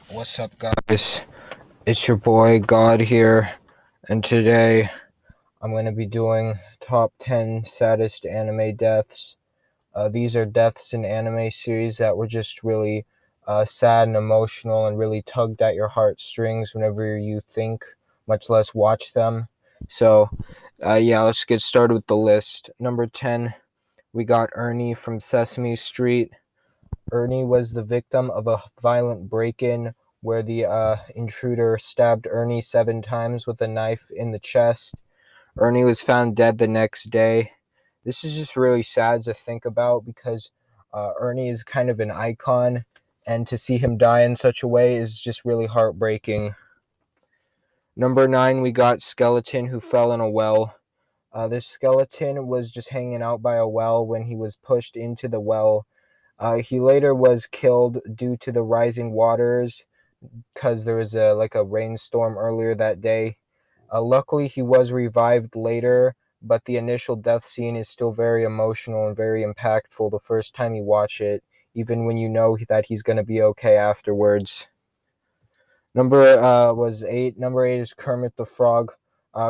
What's up, guys? It's your boy God here, and today I'm going to be doing top 10 saddest anime deaths. These are deaths in anime series that were just really sad and emotional and really tugged at your heartstrings whenever you think, much less watch them. So, yeah, let's get started with the list. Number 10, we got Ernie from Sesame Street. Ernie was the victim of a violent break-in where the intruder stabbed Ernie 7 times with a knife in the chest. Ernie was found dead the next day. This is just really sad to think about because Ernie is kind of an icon, and to see him die in such a way is just really heartbreaking. Number 9, we got Skeleton, who fell in a well. This skeleton was just hanging out by a well when he was pushed into the well. He later was killed due to the rising waters because there was a rainstorm earlier that day. Luckily, he was revived later, but the initial death scene is still very emotional and very impactful the first time you watch it, even when you know that he's going to be okay afterwards. Number 8 is Kermit the Frog.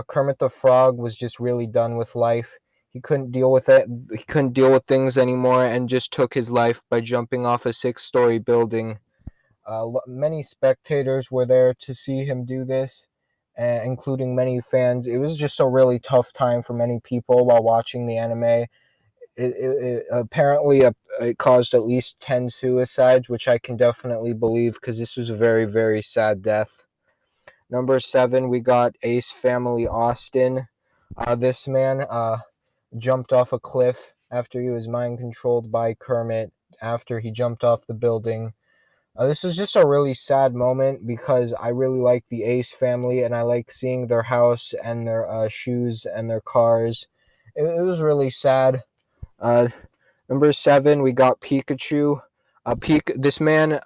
Kermit the Frog was just really done with life. He couldn't deal with it. He couldn't deal with things anymore, and just took his life by jumping off a 6-story building. Many spectators were there to see him do this, including many fans. It was just a really tough time for many people while watching the anime. Apparently it caused at least 10 suicides, which I can definitely believe because this was a very, very sad death. Number 7, we got Ace Family Austin. This man jumped off a cliff after he was mind controlled by Kermit after he jumped off the building. This was just a really sad moment because I really like the Ace family and I like seeing their house and their shoes and their cars. It was really sad. Uh, Number 7, we got Pikachu. This man,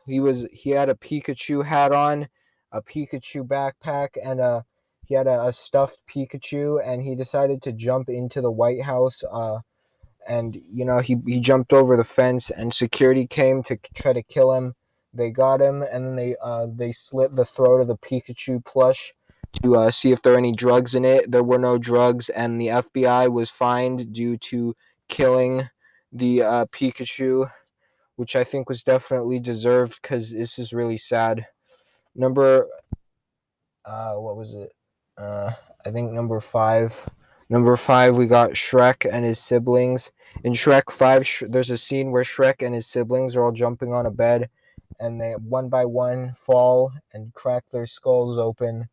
he had a Pikachu hat on, a Pikachu backpack, and he had a stuffed Pikachu, and he decided to jump into the White House. And he jumped over the fence, and security came to try to kill him. They got him, and then they slit the throat of the Pikachu plush to see if there are any drugs in it. There were no drugs, and the FBI was fined due to killing the Pikachu, which I think was definitely deserved because this is really sad. Number, what was it? I think number 5. Number 5, we got Shrek and his siblings. In Shrek 5, there's a scene where Shrek and his siblings are all jumping on a bed, and they one by one fall and crack their skulls open.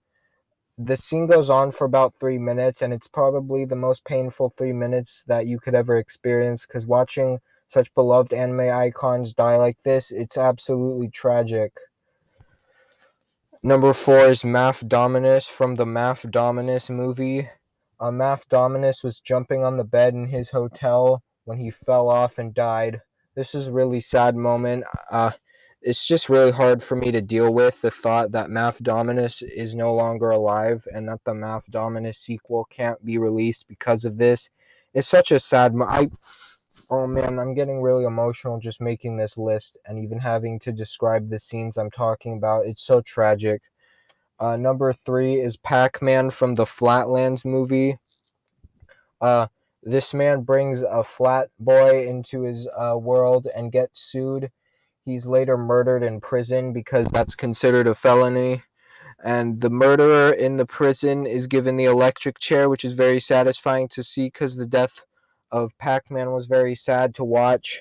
The scene goes on for about 3 minutes, and it's probably the most painful 3 minutes that you could ever experience because watching such beloved anime icons die like this, it's absolutely tragic. Number 4 is Math Dominus from the Math Dominus movie. Math Dominus was jumping on the bed in his hotel when he fell off and died. This is a really sad moment. It's just really hard for me to deal with the thought that Math Dominus is no longer alive and that the Math Dominus sequel can't be released because of this. It's such a sad oh man, I'm getting really emotional just making this list and even having to describe the scenes I'm talking about. It's so tragic. Number 3 is Pacman from the Flatlands movie. Uh, this man brings a flat boy into his world and gets sued. He's later murdered in prison because that's considered a felony. And the murderer in the prison is given the electric chair, which is very satisfying to see because the death of Pac-Man was very sad to watch.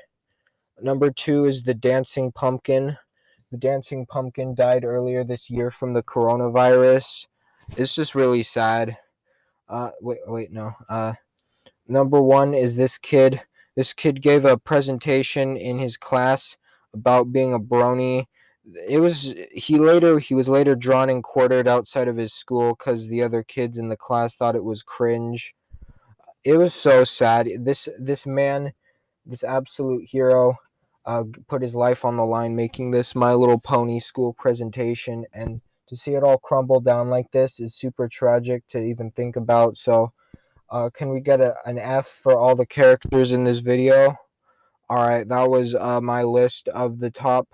Number 2 is the Dancing Pumpkin. The Dancing Pumpkin died earlier this year from the coronavirus. It's just really sad. No. Number 1 is this kid. This kid gave a presentation in his class about being a brony. He was later drawn and quartered outside of his school because the other kids in the class thought it was cringe. It was so sad. This man, this absolute hero, put his life on the line making this My Little Pony school presentation, and to see it all crumble down like this is super tragic to even think about. So, can we get an F for all the characters in this video? All right, that was my list of the top